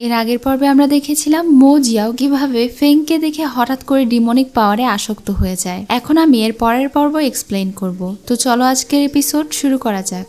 এর আগের পর্বে আমরা দেখেছিলাম মো জিয়াও কিভাবে ফেংকে দেখে হঠাৎ করে ডিমনিক পাওয়ারে আসক্ত হয়ে যায়। এখন আমি এর পরের পর্ব এক্সপ্লেইন করব। তো চলো আজকের এপিসোড শুরু করা যাক।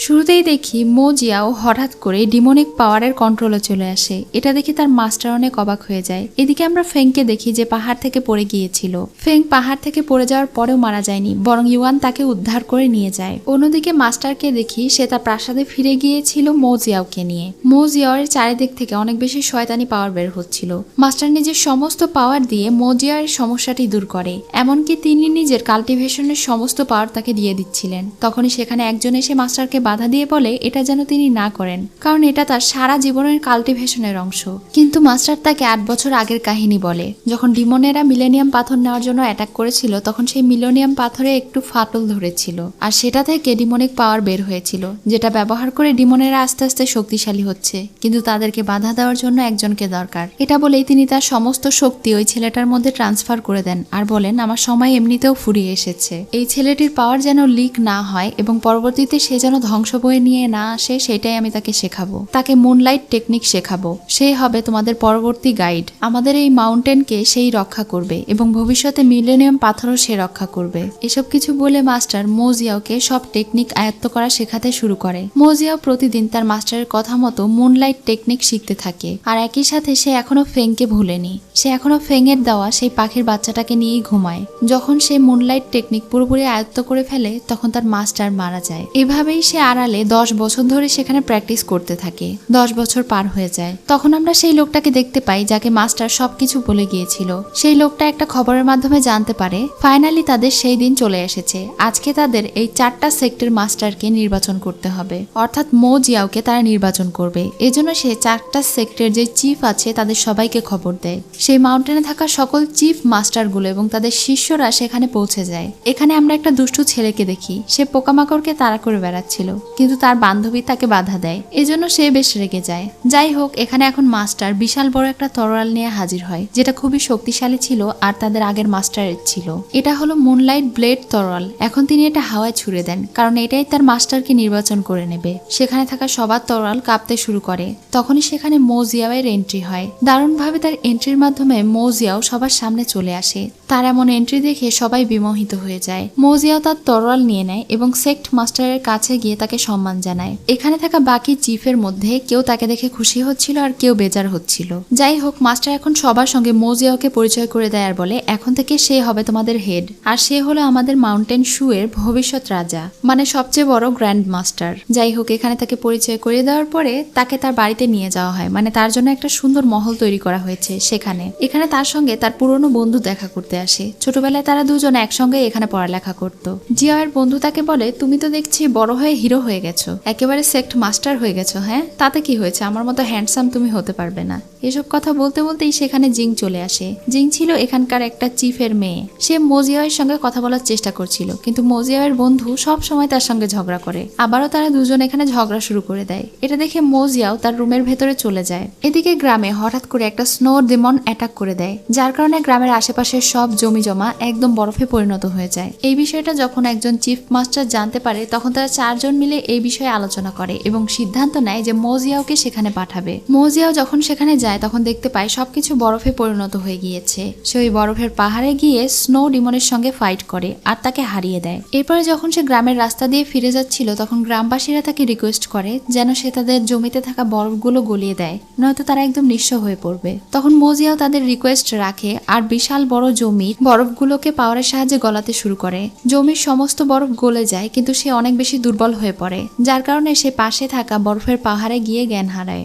শুরুতেই দেখি মো জিয়াও হঠাৎ করে ডিমনিক পাওয়ারের কন্ট্রোলে চলে আসে। এটা দেখে তার মাস্টার অনেক অবাক হয়ে যায়। এদিকে আমরা ফেংকে দেখি যে পাহাড় থেকে পড়ে গিয়েছিল। ফেং পাহাড় থেকে পড়ে যাওয়ার পরেও মারা যায়নি, বরং ইউয়ান তাকে উদ্ধার করে নিয়ে যায়। অন্যদিকে মাস্টারকে দেখি সে তার প্রাসাদে ফিরে গিয়েছিল মো জিয়াওকে নিয়ে। মো জিয়াওয়ের চারিদিক থেকে অনেক বেশি শয়তানি পাওয়ার বের হচ্ছিল। মাস্টার নিজের সমস্ত পাওয়ার দিয়ে মো জিয়াওয়ের সমস্যাটি দূর করে, এমনকি তিনি নিজের কাল্টিভেশনের সমস্ত পাওয়ার তাকে দিয়ে দিচ্ছিলেন। তখনই সেখানে একজন এসে মাস্টারকে বাধা দিয়ে বলে এটা যেন তিনি না করেন, কারণ এটা তার সারা জীবনের কাল্টিভেশনের অংশ। কিন্তু মাস্টার তাকে 8 বছর আগের কাহিনী বলে, যখন ডিমনেরা মিলেনিয়াম পাথর নেওয়ার জন্য অ্যাটাক করেছিল, তখন সেই মিলেনিয়াম পাথরে একটু ফাটল ধরেছিল, আর সেটা থেকে ডিমনিক পাওয়ার বের হয়েছিল, যেটা ব্যবহার করে ডিমনেরা আস্তে আস্তে শক্তিশালী হচ্ছে। কিন্তু তাদেরকে বাধা দেওয়ার জন্য একজনকে দরকার। এটা বলেই তিনি তার সমস্ত শক্তি ওই ছেলেটার মধ্যে ট্রান্সফার করে দেন আর বলেন আমার সময় এমনিতেও ফুরিয়ে এসেছে। এই ছেলেটির পাওয়ার যেন লিক না হয় এবং পরবর্তীতে সে যেন ধ্বংস বয়ে নিয়ে না আসে, সেটাই আমি তাকে শেখাবো। তাকে মুনলাইট টেকনিক শেখাবো। সে হবে তোমাদের পরবর্তী গাইড। আমাদের এই মাউন্টেনকে সেই রক্ষা করবে এবং ভবিষ্যতে মিলেনিয়াম পাথরও সে রক্ষা করবে। এসব কিছু বলে মাস্টার মো জিয়াওকে সব টেকনিক আয়ত্ত করা শেখাতে শুরু করে। মো জিয়াও প্রতিদিন তার মাস্টারের কথা মতো মুনলাইট টেকনিক শিখতে থাকে, আর একই সাথে সে এখনো ফেংকে ভুলেনি। সে এখনো ফেংয়ের দেওয়া সেই পাখির বাচ্চাটাকে নিয়েই ঘুমায়। যখন সে মুনলাইট টেকনিক পুরোপুরি আয়ত্ত করে ফেলে, তখন তার মাস্টার মারা যায়। এভাবেই সে আড়ালে 10 বছর ধরে সেখানে প্র্যাকটিস করতে থাকে। 10 বছর পার হয়ে যায়। তখন আমরা সেই লোকটাকে দেখতে পাই যাকে মাস্টার সবকিছু বলে গিয়েছিল। সেই লোকটা একটা খবরের মাধ্যমে জানতে পারে ফাইনালি তাদের সেই দিন চলে এসেছে। আজকে তাদের এই 4টা সেক্টর মাস্টারকে নির্বাচন করতে হবে, অর্থাৎ মো জিয়াওকে তারা নির্বাচন করবে। এজন্য সে 4টা সেক্টর যে চিফ আছে তাদের সবাইকে খবর দেয়। সেই মাউন্টেনে থাকা সকল চিফ মাস্টারগুলো এবং তাদের শিষ্যরা সেখানে পৌঁছে যায়। এখানে আমরা একটা দুষ্টু ছেলেকে দেখি। সে পোকামাকড়কে তাড়া করে বেড়াচ্ছিল, কিন্তু তার বান্ধবী তাকে বাধা দেয়। এজন্য সে বেশ রেগে যায়। যাই হোক, এখানে এখন মাস্টার বিশাল বড় একটা তরোয়াল নিয়ে হাজির হয়, যেটা খুবই শক্তিশালী ছিল আর তাদের আগের মাস্টারের ছিল। এটা হলো মুনলাইট ব্লেড তরোয়াল। এখন তিনি এটা হাওয়ায় ছুড়ে দেন, কারণ এটাই তার মাস্টারকে নির্বাচন করে নেবে। সেখানে থাকা সবার তরোয়াল কাঁপতে শুরু করে। তখনই সেখানে মো জিয়াওয়ের এন্ট্রি হয়। দারুণভাবে তার এন্ট্রির মাধ্যমে মো জিয়াও সবার সামনে চলে আসে। তার এমন এন্ট্রি দেখে সবাই বিমোহিত হয়ে যায়। মো জিয়াও তার তরোয়াল নিয়ে নেয় এবং সেক্ট মাস্টারের কাছে গিয়ে তাকে সম্মান জানায়। এখানে থাকা বাকি চিফের মধ্যে কেউ তাকে দেখে খুশি হচ্ছিল আর কেউ বেজার হচ্ছিল। যাই হোক, মাস্টার এখন সবার সঙ্গে মো জিয়াওকে পরিচয় করে দেয় আর বলে এখন থেকে সে হবে তোমাদের হেড, আর সে হলো আমাদের মাউন্টেন শু এর ভবিষ্যৎ রাজা, মানে সবচেয়ে বড় গ্র্যান্ড মাস্টার। যাই হোক, এখানে তাকে পরিচয় করে দেওয়ার পরে তাকে তার বাড়িতে নিয়ে যাওয়া হয়, মানে তার জন্য একটা সুন্দর মহল তৈরি করা হয়েছে সেখানে। এখানে তার সঙ্গে তার পুরনো বন্ধু দেখা করতে আসে। ছোটবেলায় তারা দুজন একসঙ্গে এখানে পড়ালেখা করত। জিয়াওয়ের বন্ধু তাকে বলে তুমি তো দেখছি বড় হয়ে হিরো হয়ে গেছো, একেবারে সেক্ট মাস্টার হয়ে গেছো। হ্যাঁ, তাতে কি হয়েছে, আমার মতো হ্যান্ডসাম তুমি হতে পারবে না। এসব কথা বলতে বলতেই সেখানে জিং চলে আসে। জিং ছিল এখানকার একটা চিফের মেয়ে। সে মো জিয়াওয়ের সঙ্গে কথা বলার চেষ্টা করছিল, কিন্তু মো জিয়াওয়ের বন্ধু সব সময় তার সঙ্গে ঝগড়া করে। আবারও তারা দুজন এখানে ঝগড়া শুরু করে দেয়। এটা দেখে মো জিয়াও তার রুমের ভেতরে চলে যায়। এদিকে গ্রামে হঠাৎ করে একটা স্নো ডেমন অ্যাটাক করে দেয়, যার কারণে গ্রামের আশেপাশের সব জমি জমা একদম বরফে পরিণত হয়ে যায়। এই বিষয়টা যখন একজন চিফ মাস্টার জানতে পারে, তখন তারা 4 জন মিলে এই বিষয়ে আলোচনা করে এবং সিদ্ধান্ত নেয় যে মো জিয়াওকে সেখানে পাঠাবে। মো জিয়াও যখন সেখানে যায় তখন দেখতে পায় সবকিছু বরফে পরিণত হয়ে গিয়েছে। সে ওই বরফের পাহাড়ে গিয়ে স্নো ডিমনের সঙ্গে ফাইট করে আর তাকে হারিয়ে দেয়। এরপরে যখন সে গ্রামের রাস্তা দিয়ে ফিরে যাচ্ছিল, তখন গ্রামবাসীরা তাকে রিকোয়েস্ট করে যেন সে তাদের জমিতে থাকা বরফগুলো গলিয়ে দেয়, নয়তো তারা একদম নিঃস্ব হয়ে পড়বে। তখন মো জিয়াও তাদের রিকোয়েস্ট রাখে আর বিশাল বড় জমির বরফগুলোকে পাওয়ারের সাহায্যে গলাতে শুরু করে। জমির সমস্ত বরফ গলে যায়, কিন্তু সে অনেক বেশি দুর্বল হয়ে পড়ে, যার কারণে সে পাশে থাকা বরফের পাহাড়ে গিয়ে জ্ঞান হারায়।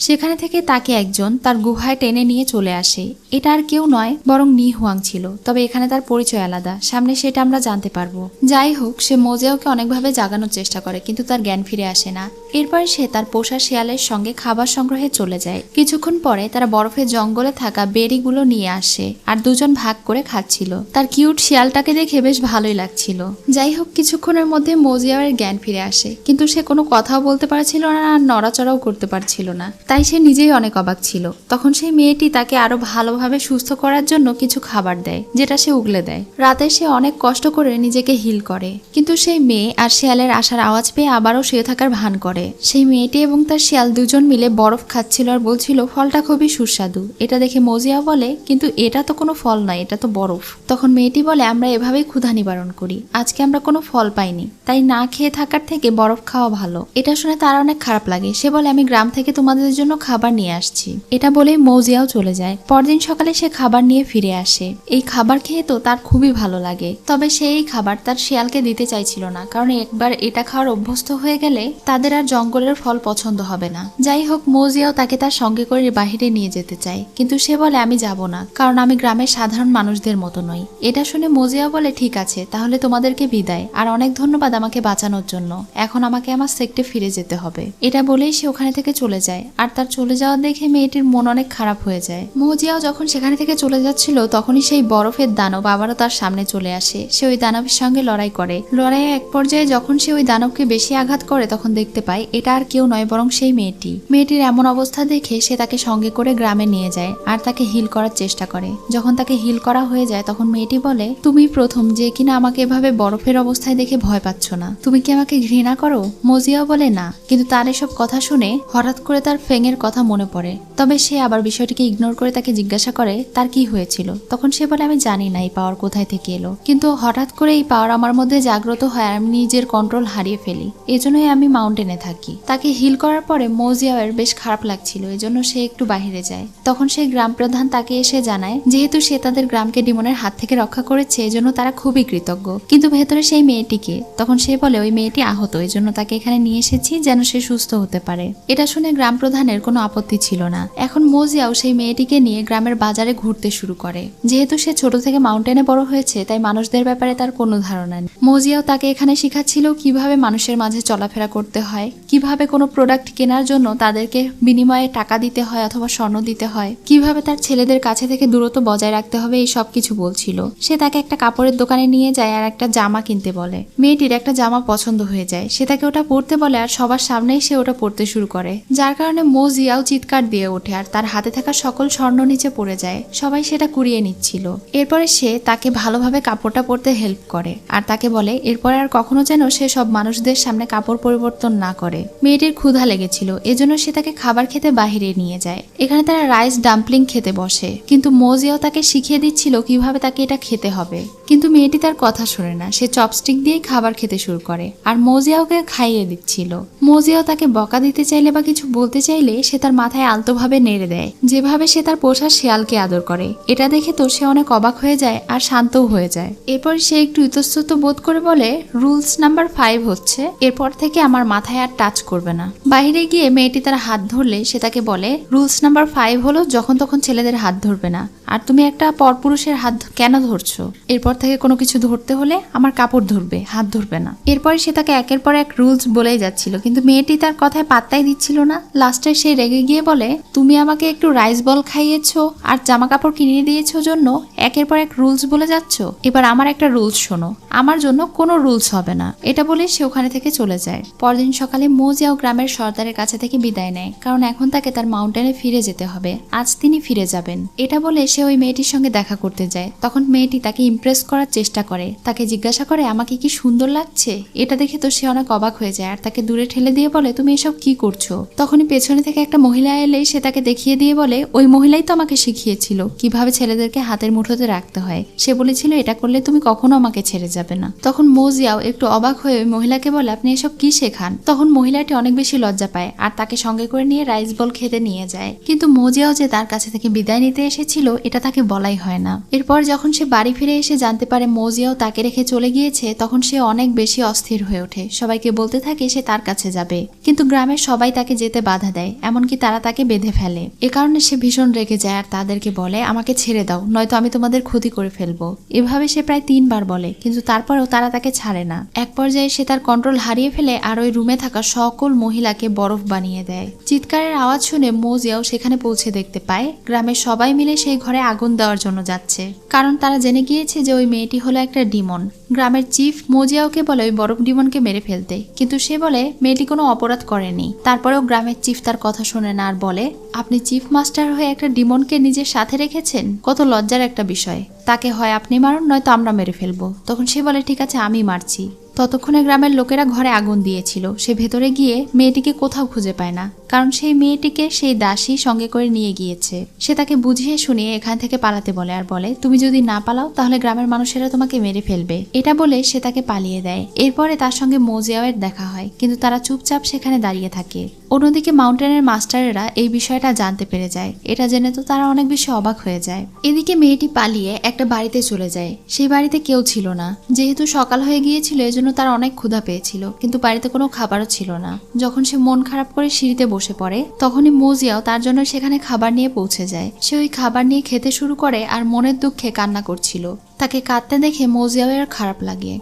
সেখানে থেকে তাকে একজন তার গুহায় টেনে নিয়ে চলে আসে। এটা আর কেউ নয়, বরং নি হুয়াং ছিল। তবে এখানে তার পরিচয় আলাদা, সামনে সেটা আমরা জানতে পারবো। যাই হোক, সে মো জিয়াওকে অনেকভাবে জাগানোর চেষ্টা করে, কিন্তু তার জ্ঞান ফিরে আসে না। এরপর সে তার পোষা শিয়ালের সঙ্গে খাবার সংগ্রহে চলে যায়। কিছুক্ষণ পরে তারা বরফের জঙ্গলে থাকা বেরিগুলো নিয়ে আসে আর দুজন ভাগ করে খাচ্ছিল। তার কিউট শিয়ালটাকে দেখে বেশ ভালোই লাগছিল। যাই হোক, কিছুক্ষণের মধ্যে মো জিয়াওয়ের জ্ঞান ফিরে আসে, কিন্তু সে কোনো কথাও বলতে পারছিল না আর নড়াচড়াও করতে পারছিল না। তাই সে নিজেই অনেক অবাক ছিল। তখন সেই মেয়েটি তাকে আরো ভালোভাবে সুস্থ করার জন্য কিছু খাবার দেয়, যেটা সে উগলে দেয়। রাতে সে অনেক কষ্ট করে নিজেকে হিল করে, কিন্তু সেই মেয়ে আর শিয়ালের আসার আওয়াজ পেয়ে আবারও শুয়ে থাকার ভান করে। করে। সেই মেয়েটি এবং তার শিয়াল দুজন মিলে বরফ খাচ্ছিল আর বলছিল ফলটা খুবই সুস্বাদু। এটা দেখে মৌজিয়া বলে, কিন্তু এটা তো কোনো ফল নয়, এটা তো বরফ। তখন মেয়েটি বলে, আমরা এভাবেই ক্ষুধা নিবারণ করি, আজকে আমরা কোনো ফল পাইনি, তাই না খেয়ে থাকার থেকে বরফ খাওয়া ভালো। এটা শুনে তার অনেক খারাপ লাগে। সে বলে, আমি গ্রাম থেকে তোমাদের জন্য খাবার নিয়ে আসছি। এটা বলেই মৌজিয়াও চলে যায়। পরদিন সকালে সে খাবার নিয়ে ফিরে আসে। এই খাবার খেয়ে তো তার খুবই ভালো লাগে, তবে সে এই খাবার তার শিয়ালকে দিতে চাইছিল না, কারণ একবার এটা খাওয়ার অভ্যস্ত হয়ে গেলে তাদের আর জঙ্গলের ফল পছন্দ হবে না। যাই হোক, মৌজিয়াও তাকে তার সঙ্গে করে বাহিরে নিয়ে যেতে চায়, কিন্তু সে বলে, আমি যাব না, কারণ আমি গ্রামের সাধারণ মানুষদের মতো নই। এটা শুনে মৌজিয়া বলে, ঠিক আছে, তাহলে তোমাদেরকে বিদায়, আর অনেক ধন্যবাদ আমাকে বাঁচানোর জন্য। এখন আমাকে আমার সেক্টে ফিরে যেতে হবে। এটা বলেই সে ওখানে থেকে চলে যায়। আর তার চলে যাওয়া দেখে মেয়েটির মন অনেক খারাপ হয়ে যায়। মৌজিয়াও যখন সেখানে থেকে চলে যাচ্ছিল, তখনই সেই বরফের দানব আবারও তার সামনে চলে আসে। সে ওই দানবের সঙ্গে লড়াই করে। লড়াইয়ে এক পর্যায়ে যখন সে ওই দানবকে বেশি আঘাত করে, তখন দেখতে পায় এটা আর কেউ নয়, বরং সেই মেয়েটি। মেয়েটির এমন অবস্থা দেখে সে তাকে সঙ্গে করে গ্রামে নিয়ে যায় আর তাকে হিল করার চেষ্টা করে। যখন তাকে হিল করা হয়ে যায়, তখন মেয়েটি বলে, তুমি প্রথম যে কিনা আমাকে এভাবে বরফের অবস্থায় দেখে ভয় পাচ্ছ না, তুমি কি আমাকে ঘৃণা করো? মৌজিয়াও বলে, না। কিন্তু তার এসব কথা শুনে হঠাৎ করে তার ফেংয়ের কথা মনে পড়ে। তবে সে আবার বিষয়টিকে ইগনোর করে তাকে জিজ্ঞাসা করে তার কি হয়েছিল। তখন সে বলে, আমি জানি না এই পাওয়ার কোথায় থেকে এলো, কিন্তু হঠাৎ করে এই পাওয়ার আমার মধ্যে জাগ্রত হয় আর আমি নিজের কন্ট্রোল হারিয়ে ফেলি, এজন্যই আমি মাউন্টেনে থাকি। তাকে হিল করার পরে মৌজিয়ার বেশ খারাপ লাগছিল, এজন্য সে একটু বাহিরে যায়। তখন সেই গ্রাম প্রধান তাকে এসে জানায়, যেহেতু সে তাদের গ্রামকে ডিমনের হাত থেকে রক্ষা করেছে, এজন্য তারা খুবই কৃতজ্ঞ। কিন্তু ভেতরে সেই মেয়েটিকে। তখন সে বলে, ওই মেয়েটি আহত, এজন্য তাকে এখানে নিয়ে এসেছি যেন সে সুস্থ হতে পারে। এটা শুনে গ্রাম প্রধানের কোনো আপত্তি ছিল না। এখন মৌজিয়াও সেই মেয়েটিকে নিয়ে গ্রামের বাজারে ঘুরতে শুরু করে। যেহেতু সে ছোট থেকে মাউন্টেনে বড় হয়েছে, তাই মানুষদের ব্যাপারে তার কোনো ধারণা নেই। মৌজিয়াও তাকে এখানে শিখাচ্ছিল কিভাবে মানুষের মাঝে চলাফেরা করতে হয়, কিভাবে কোনো প্রোডাক্ট কেনার জন্য তাদেরকে বিনিময়ে টাকা দিতে হয় অথবা স্বর্ণ দিতে হয়, কিভাবে তার ছেলেদের কাছে থেকে দূরত্ব বজায় রাখতে হবে, এই সব কিছু বলছিল। সে তাকে একটা কাপড়ের দোকানে নিয়ে যায় আর একটা জামা কিনতে বলে। মেয়েটির একটা জামা পছন্দ হয়ে যায়, সে তাকে ওটা পরতে বলে আর সবার সামনেই সে ওটা পরতে শুরু করে, যার কারণে মৌজিয়াও চিৎকার দিয়ে ওঠে আর তার হাতে থাকা সকল স্বর্ণ নিচে পড়ে যায়। সবাই সেটা কুড়িয়ে নিচ্ছিল। এরপরে সে তাকে ভালোভাবে কাপড়টা পরতে হেল্প করে আর তাকে বলে এরপরে আর কখনো যেন সে সব মানুষদের সামনে কাপড় পরিবর্তন না করে। মেয়েটির ক্ষুধা লেগেছিল, এজন্য সে তাকে খাবার খেতে বাহিরে নিয়ে যায়। এখানে তারা রাইস ডাম্পলিং খেতে বসে, কিন্তু মৌজিয়াও তাকে শিখিয়ে দিচ্ছিল কিভাবে তাকে এটা খেতে হবে। কিন্তু মেয়েটি তার কথা শোনে না, সে চপস্টিক দিয়ে খাবার খেতে শুরু করে আর মৌজিয়াওকে খাইয়ে দিচ্ছিল। মৌজিয়াও তাকে বকা দিতে চাইলে বা কিছু বলতে চাইলে সে তার মাথায় আলতোভাবে নেড়ে দেয়, যেভাবে সে তার পোষা শিয়ালকে আদর করে। এটা দেখে তো সে অনেক অবাক হয়ে যায় আর শান্তও হয়ে যায়। এরপর সে একটু ইতস্তত বোধ করে বলে, রুলস নাম্বার 5 হচ্ছে এরপর থেকে আমার মাথায় আর টাচ করবে না। বাইরে গিয়ে মেয়েটি তার হাত ধরলে সে তাকে বলে, রুলস নাম্বার 5 হলো যখন তখন ছেলেদের হাত ধরবে না, আর তুমি একটা পরপুরুষের হাত কেন ধরছো? এরপর থেকে কোনো কিছু ধরতে হলে আমার কাপড় ধরবে, হাত ধরবে না। এরপরে সে তাকে একের পর এক রুলস বলেই যাচ্ছিল, কিন্তু মেয়েটি তার কথায় পাত্তাই দিচ্ছিল না। লাস্টে সে রেগে গিয়ে বলে, তুমি আমাকে একটু রাইস বল খাইয়েছো আর জামা কাপড় কিনে দিয়েছো জন্য একের পর এক রুলস বলে যাচ্ছ, এবার আমার একটা রুলস শোনো, আমার জন্য কোনো রুলস হবে না। এটা বলে সে ওখানে থেকে চলে যায়। পরদিন সকালে মৌজিয়াও গ্রামের সর্দারের কাছে থেকে বিদায় নেয়, কারণ এখন তাকে তার মাউন্টেনে ফিরে যেতে হবে, আজ তিনি ফিরে যাবেন। এটা বলে সে ওই মেয়েটির সঙ্গে দেখা করতে যায়। তখন মেয়েটি তাকে ইমপ্রেস করার চেষ্টা করে, তাকে জিজ্ঞাসা করে আমাকে কি সুন্দর লাগছে। এটা দেখে তো সে অনেক অবাক হয়ে যায় আর তাকে দূরে ঠেলে দিয়ে বলে, তুমি এসব কি করছো? তখনই পেছনে থেকে একটা মহিলা এলে সে তাকে দেখিয়ে দিয়ে বলে, ওই মহিলাই তো আমাকে শিখিয়েছিল কিভাবে ছেলেদেরকে হাতের মুঠোতে রাখতে হয়। সে বলেছিল এটা করলে তুমি কখনো আমাকে ছেড়ে যাবে না। তখন মৌজিয়াও একটু অবাক হয়ে ওই মহিলাকে বলে, আপনি এসব কি শেখান? তখন মহিলাটি অনেক বেশি লজ্জা পায় আর তাকে সঙ্গে করে নিয়ে রাইস বল খেতে নিয়ে যায়। কিন্তু মৌজিয়াও যে তার কাছে থেকে বিদায় নিতে এসেছিল এটা তাকে বলাই হয় না। এরপর যখন সে বাড়ি ফিরে এসে জানতে পারে মৌজিয়াও তাকে রেখে চলে গিয়েছে, তখন সে অনেক বেশি অস্থির হয়ে ওঠে। সবাইকে বলতে থাকে সে তার কাছে যাবে, কিন্তু গ্রামের সবাই তাকে যেতে বাধা দেয়, এমনকি তারা তাকে বেঁধে ফেলে। এ কারণে সে ভীষণ রেগে যায় আর তাদেরকে বলে, আমাকে ছেড়ে দাও, নয়তো আমি তোমাদের ক্ষতি করে ফেলবো। এভাবে সে প্রায় 3 বার বলে, কিন্তু তারপরেও তারা তাকে ছাড়ে না। এক পর্যায়ে সে তার কন্ট্রোল হারিয়ে ফেলে আর ওই রুমে থাকা সকল মহিলাকে বরফ বানিয়ে দেয়। চিৎকারের আওয়াজ শুনে মৌজিয়াও সেখানে পৌঁছে দেখতে পায় গ্রামের সবাই মিলে সেই ঘরে আগুন দেওয়ার জন্য যাচ্ছে, কারণ তারা জেনে গিয়েছে যে ওই মেয়েটি হলো একটা ডিমন। গ্রামের চিফ মৌজিয়াওকে বলে ওই বরফ ডিমনকে মেরে ফেলতে, কিন্তু সে বলে মেয়েটি কোনো অপরাধ করেনি। তারপরেও গ্রামের চিফ তার কথা শোনে না আর বলে, আপনি চিফ মাস্টার হয়ে একটা ডিমনকে নিজের সাথে রেখেছেন, কত লজ্জার একটা বিষয়। তাকে হয় আপনি মারুন, নয়তো আমরা মেরে ফেলবো। তখন সে বলে, ঠিক আছে আমি মারছি। ততক্ষণে গ্রামের লোকেরা ঘরে আগুন দিয়েছিল। সে ভেতরে গিয়ে মেয়েটিকে কোথাও খুঁজে পায় না, কারণ সেই মেয়েটিকে সেই দাসী সঙ্গে করে নিয়ে গিয়েছে। সে তাকে বুঝিয়ে শুনিয়ে এখান থেকে পালাতে বলে আর বলে, তুমি যদি না পালাও তাহলে গ্রামের মানুষেরা তোমাকে মেরে ফেলবে। এটা বলে সে তাকে পালিয়ে দেয়। এরপরে তার সঙ্গে মো জিয়াওয়ের দেখা হয়, কিন্তু তারা চুপচাপ সেখানে দাঁড়িয়ে থাকে। অন্যদিকে মাউন্টেনের মাস্টারেরা এই বিষয়টা জানতে পেরে যায়। এটা জেনে তো তারা অনেক বেশি অবাক হয়ে যায়। এদিকে মেয়েটি পালিয়ে একটা বাড়িতে চলে যায়। সেই বাড়িতে কেউ ছিল না, যেহেতু সকাল হয়ে গিয়েছিল এজন্য তার অনেক ক্ষুধা পেয়েছিল, কিন্তু বাড়িতে কোনো খাবারও ছিল না। যখন সে মন খারাপ করে সিঁড়িতে বসে পড়ে তখনই মো জিয়াও তার জন্য সেখানে খাবার নিয়ে পৌঁছে যায়। সে ওই খাবার নিয়ে খেতে শুরু করে আর মনের দুঃখে কান্না করছিল। তাকে কাঁদতে দেখে মো জিয়াওয়ের খারাপ লাগে।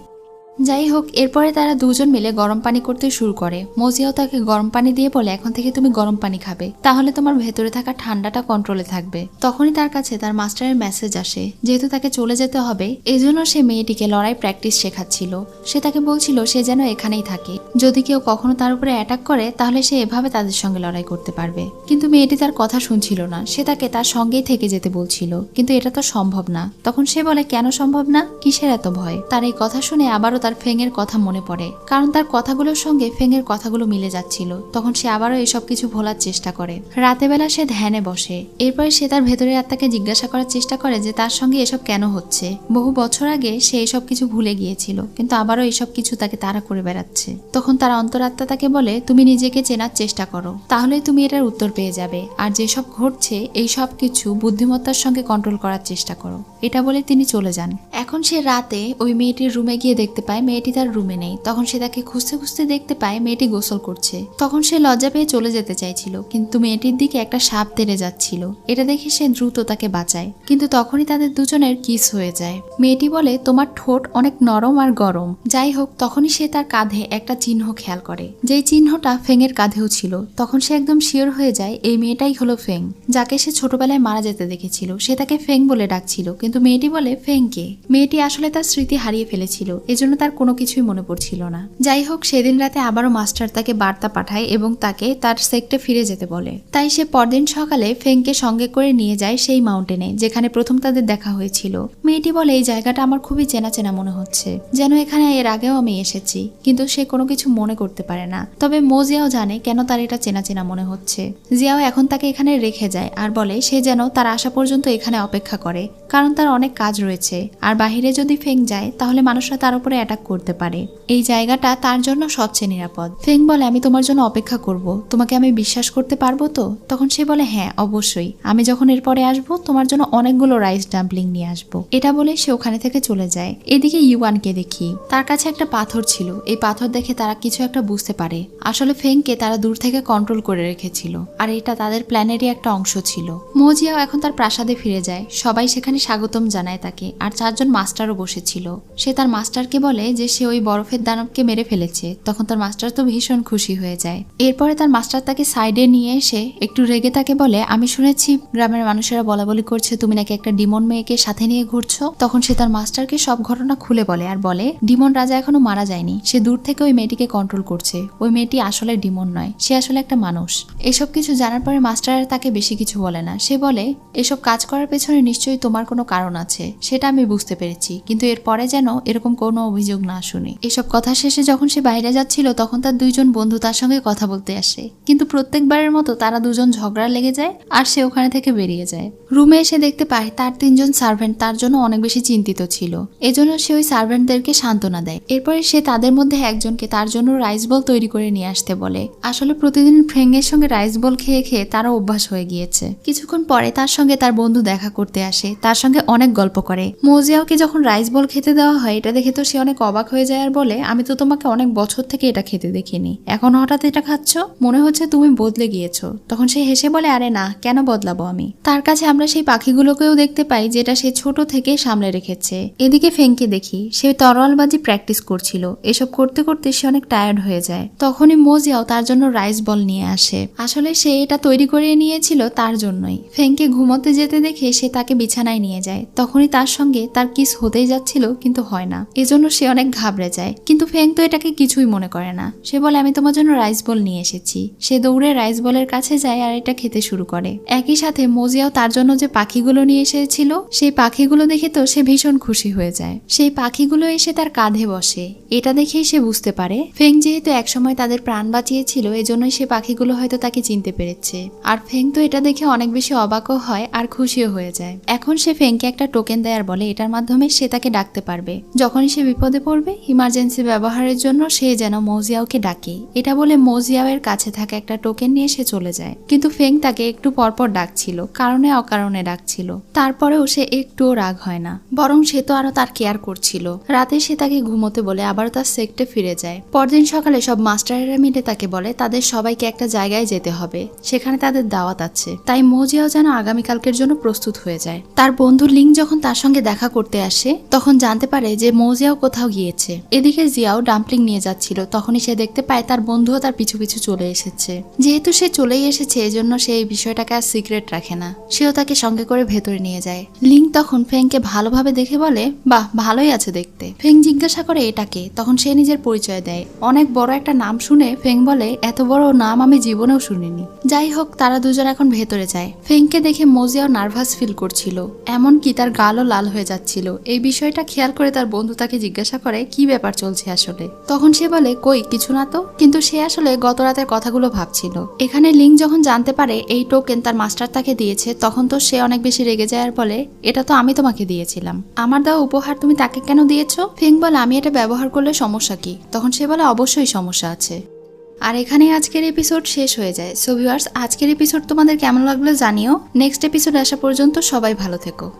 যাই হোক, এরপরে তারা দুজন মিলে গরম পানি করতে শুরু করে। মো জিয়াও তাকে গরম পানি দিয়ে বলে, এখন থেকে তুমি গরম পানি খাবে, তাহলে তোমার ভেতরে থাকা ঠান্ডাটা কন্ট্রোলে থাকবে। তখনই তার কাছে তার মাস্টারের মেসেজ আসে। যেহেতু তাকে চলে যেতে হবে এজন্য সে মেয়েটিকে লড়াই প্র্যাকটিস শেখাচ্ছিল। সে তাকে বলছিল সে যেন এখানেই থাকে, যদি কেউ কখনো তার উপরে অ্যাটাক করে তাহলে সে এভাবে তাদের সঙ্গে লড়াই করতে পারবে। কিন্তু মেয়েটি তার কথা শুনছিল না। সে তাকে তার সঙ্গেই থেকে যেতে বলছিল, কিন্তু এটা তো সম্ভব না। তখন সে বলে, কেন সম্ভব না, কিসের এত ভয়? তার এই কথা শুনে আবারও তার ফেংয়ের কথা মনে পড়ে, কারণ তার কথাগুলোর সঙ্গে ফেংয়ের কথাগুলো মিলে যাচ্ছিল। তখন সে আবারও এসব কিছু ভোলার চেষ্টা করে। রাতে বেলা সে ধ্যানে বসে। এরপরে সে তার ভেতরের আত্মাকে জিজ্ঞাসা করার চেষ্টা করে যে তার সঙ্গে এসব কেন হচ্ছে। বহু বছর আগে সে এসব কিছু ভুলে গিয়েছিল, কিন্তু আবারও এসব কিছু তাকে তাড়া করে বেড়াচ্ছে। তখন তার অন্তরাত্মা তাকে বলে, তুমি নিজেকে চেনার চেষ্টা করো, তাহলেই তুমি এটার উত্তর পেয়ে যাবে। আর যেসব ঘটছে এই সব কিছু বুদ্ধিমত্তার সঙ্গে কন্ট্রোল করার চেষ্টা করো। এটা বলে তিনি চলে যান। এখন সে রাতে ওই মেয়েটির রুমে গিয়ে দেখতে পায় মেয়েটি তার রুমে নেই। তখন সে তাকে খুঁজতে খুঁজতে দেখতে পায় মেয়েটি গোসল করছে। তখন সে লজ্জা পেয়ে চলে যেতে চাইছিল, কিন্তু মেয়েটির দিকে একটা সাপ তেড়ে যাচ্ছিল। এটা দেখে সে দ্রুত তাকে বাঁচায়, কিন্তু তখনই তাদের দুজনের কিস হয়ে যায়। মেয়েটি বলে, তোমার ঠোঁট অনেক নরম আর গরম। যাই হোক, তখনই সে তার কাঁধে একটা চিহ্ন খেয়াল করে, যেই চিহ্নটা ফেংয়ের কাঁধেও ছিল। তখন সে একদম শিওর হয়ে যায় এই মেয়েটাই হলো ফেং, যাকে সে ছোটবেলায় মারা যেতে দেখেছিল। সে তাকে ফেং বলে ডাকছিল, কিন্তু মেয়েটি বলে ফেংকে। মেয়েটি আসলে তার স্মৃতি হারিয়ে ফেলেছিল, এজন্য তার কোনো কিছুই মনে পড়ছিল না। যাই হোক, সেদিন রাতে আবারও মাস্টার তাকে বার্তা পাঠায় এবং তাকে তার সেক্টে ফিরে যেতে বলে। তাই সে পরদিন সকালে ফেংকে সঙ্গে করে নিয়ে যায় সেই মাউন্টেনে, যেখানে প্রথম তাদের দেখা হয়েছিল। মেয়েটি বলে, এই জায়গাটা আমার খুবই চেনা চেনা মনে হচ্ছে, যেন এখানে এর আগেও আমি এসেছি। কিন্তু সে কোনো কিছু মনে করতে পারে না। তবে মো জিয়াও জানে কেন তার এটা চেনা চেনা মনে হচ্ছে। জিয়াও এখন তাকে এখানে রেখে যায় আর বলে সে যেন তার আসা পর্যন্ত এখানে অপেক্ষা করে, কারণ তার অনেক কাজ রয়েছে। আর বাহিরে যদি ফেং যায় তাহলে মানুষরা তার উপরে অ্যাটাক করতে পারে। এই জায়গাটা তার জন্য সবচেয়ে নিরাপদ। ফেং বলে, আমি তোমার জন্য অপেক্ষা করব, তোমাকে আমি বিশ্বাস করতে পারবো তো? তখন সে বলে, হ্যাঁ অবশ্যই, আমি যখন এরপরে আসবো তোমার জন্য অনেকগুলো রাইস ডাম্পলিং নিয়ে আসবো। এটা বলে সে ওখানে থেকে চলে যায়। এদিকে ইউয়ানকে দেখি, তার কাছে একটা পাথর ছিল। এই পাথর দেখে তারা কিছু একটা বুঝতে পারে। আসলে ফেংকে তারা দূর থেকে কন্ট্রোল করে রেখেছিল, আর এটা তাদের প্ল্যানেরই একটা অংশ ছিল। মো জিয়াও এখন তার প্রাসাদে ফিরে যায়। সবাই সেখানে স্বাগতম জানায় তাকে, আর 4 জন মাস্টারও বসেছিল। সে তার মাস্টারকে বলে যে সে ওই বরফের দানবকে মেরে ফেলেছে। তখন তার মাস্টার তো ভীষণ খুশি হয়ে যায়। এরপরে তার মাস্টার তাকে সাইডে নিয়ে এসে একটু রেগে তাকে বলে, আমি শুনেছি গ্রামের মানুষেরা বলা বলি করছে তুমি নাকি একটা ডিমন মেয়েকে সাথে নিয়ে ঘুরছো। তখন সে তার মাস্টারকে সব ঘটনা খুলে বলে আর বলে, ডিমন রাজা এখনো মারা যায়নি, সে দূর থেকে ওই মেয়েটিকে কন্ট্রোল করছে। ওই মেয়েটি আসলে ডিমন নয়, সে আসলে একটা মানুষ। এসব কিছু জানার পরে মাস্টার তাকে বেশি কিছু বলে না। সে বলে, এসব কাজ করার পেছনে নিশ্চয়ই তোমার কোনো কারণ আছে, সেটা আমি বুঝতে পেরেছি, কিন্তু এরপরে যেন এরকম কোনো অভিযোগ না শুনি। এসব কথা শেষে যখন সে বাইরে যাচ্ছিল তখন তার 2 জন বন্ধু তার সঙ্গে কথা বলতে আসে, কিন্তু প্রত্যেকবারের মতো তারা 2 জন ঝগড়া লেগে যায় আর সে ওখানে থেকে বেরিয়ে যায়। রুমে এসে দেখতে পায় তার 3 জন সার্ভেন্ট তার জন্য অনেক বেশি চিন্তিত ছিল। এজন্য সে ওই সার্ভেন্টদেরকে সান্ত্বনা দেয়। এরপরে সে তাদের মধ্যে একজনকে তার জন্য রাইস বল তৈরি করে নিয়ে আসতে বলে। আসলে প্রতিদিন ফ্রেঙ্গের সঙ্গে রাইস বল খেয়ে খেয়ে তারা অভ্যাস হয়ে গিয়েছে। কিছুক্ষণ পরে তার সঙ্গে তার বন্ধু দেখা করতে আসে, তার সঙ্গে অনেক গল্প করে। মো জিয়াওকে যখন রাইস বল খেতে দেওয়া হয় এটা দেখে তো সে অনেক অবাক হয়ে যায় আর বলে, আমি তো তোমাকে অনেক বছর থেকে এটা খেতে দেখিনি, এখন হঠাৎ এটা খাচ্ছ, মনে হচ্ছে তুমি বদলে গিয়েছো। তখন সে হেসে বলে, আরে না, কেন বদলাবো আমি। তার কাছে আমরা সেই পাখিগুলোকেও দেখতে পাই যেটা সে ছোট থেকে সামলে রেখেছে। এদিকে ফেংকে দেখি, সে তরোয়ালবাজি প্র্যাকটিস করছিল। এসব করতে করতে সে অনেক টায়ার্ড হয়ে যায়। তখনই মো জিয়াও তার জন্য রাইস বল নিয়ে আসে। আসলে সে এটা তৈরি করে নিয়েছিল তার জন্যই। ফেংকে ঘুমোতে যেতে দেখে সে তাকে বিছানায় নিয়ে যায়। তখনই তার সঙ্গে তার কিস হতেই যাচ্ছিল কিন্তু হয় না, এজন্য সে অনেক ঘাবড়ে যায়। কিন্তু ফেং তো এটাকে কিছুই মনে করে না। সে বলে আমি তোমার জন্য রাইস বল নিয়ে এসেছি। সে দৌড়ে রাইস বলের কাছে যায় আর এটা খেতে শুরু করে। একই সাথে মোজিয়াও তার জন্য যে পাখিগুলো নিয়ে এসেছিল সেই পাখিগুলো দেখে তো সে ভীষণ খুশি হয়ে যায়। সেই পাখিগুলো এসে তার কাঁধে বসে। এটা দেখেই সে বুঝতে পারে ফেং যেহেতু একসময় তাদের প্রাণ বাঁচিয়েছিল এজন্যই সে পাখিগুলো হয়তো তাকে চিনতে পেরেছে। আর ফেং তো এটা দেখে অনেক বেশি অবাকও হয় আর খুশিও হয়ে যায়। এখন সে ফেংকে একটা টোকেন দেয় আর বলে এটার মাধ্যমে সে তাকে ডাকতে পারবে। যখনই সে বিপদে পড়বে ইমার্জেন্সি ব্যবহারের জন্য সে যেন মোজিয়াওকে ডাকে। এটা বলে মোজিয়াওয়ের কাছে থাকা একটা টোকেন নিয়ে সে চলে যায়। কিন্তু ফেং তাকে একটু পরপর ডাকছিল, কারণে অকারণে ডাকছিল। তারপরেও সে একটুও রাগ হয় না, বরং সে তো আরো তার কেয়ার করছিল। রাতে সে তাকে ঘুমোতে বলে আবারও তার সেক্টে ফিরে যায়। পরদিন সকালে সব মাস্টারেরা মিলে তাকে বলে তাদের সবাইকে একটা জায়গায় যেতে হবে, সেখানে তাদের দাওয়াত আছে। তাই মোজিয়াও যেন আগামীকালকের জন্য প্রস্তুত হয়ে যায়। তার বন্ধু লিং যখন তার সঙ্গে দেখা করতে আসে তখন জানতে পারে যে মোজিয়াও কোথাও গিয়েছে। এদিকে জিয়াও ডাম্পলিং নিয়ে যাচ্ছিল, তখনই সে দেখতে পায় তার বন্ধুও তার পিছু পিছু চলে এসেছে। যেহেতু সে চলেই এসেছে এজন্য সে এই বিষয়টাকে আর সিক্রেট রাখে না, সেও তাকে সঙ্গে করে ভেতরে নিয়ে যায়। লিং তখন ফেংকে ভালোভাবে দেখে বলে বাহ ভালোই আছে দেখতে। ফেং জিজ্ঞাসা করে এটাকে, তখন সে নিজের পরিচয় দেয়। অনেক বড় একটা নাম শুনে ফেং বলে এত বড় নাম আমি জীবনেও শুনিনি। যাই হোক তারা দুজন এখন ভেতরে যায়। ফেংকে দেখে মোজিয়াও নার্ভাস ফিল করছিল, এমনকি তার গালও লাল হয়ে যাচ্ছিল। এই বিষয়টা খেয়াল করে তার বন্ধু তাকে জিজ্ঞাসা করে কি ব্যাপার চলছে আসলে। তখন সে বলে কই কিছু না তো, কিন্তু সে আসলে গত রাতের কথাগুলো ভাবছিল। এখানে লিং যখন জানতে পারে এই টোকেন তার মাস্টার তাকে দিয়েছে তখন তো সে অনেক বেশি রেগে যায় আর বলে এটা তো আমি তোমাকে দিয়েছিলাম, আমার দেওয়া উপহার তুমি তাকে কেন দিয়েছো? ফেং বলে আমি এটা ব্যবহার করলে সমস্যা কি? তখন সে বলে অবশ্যই সমস্যা আছে। আর এখানে আজকের এপিসোড শেষ হয়ে যায়। সো ভিউয়ার্স আজকের এপিসোড তোমাদের কেমন লাগলো জানিও। নেক্সট এপিসোড আসা পর্যন্ত সবাই ভালো থেকো।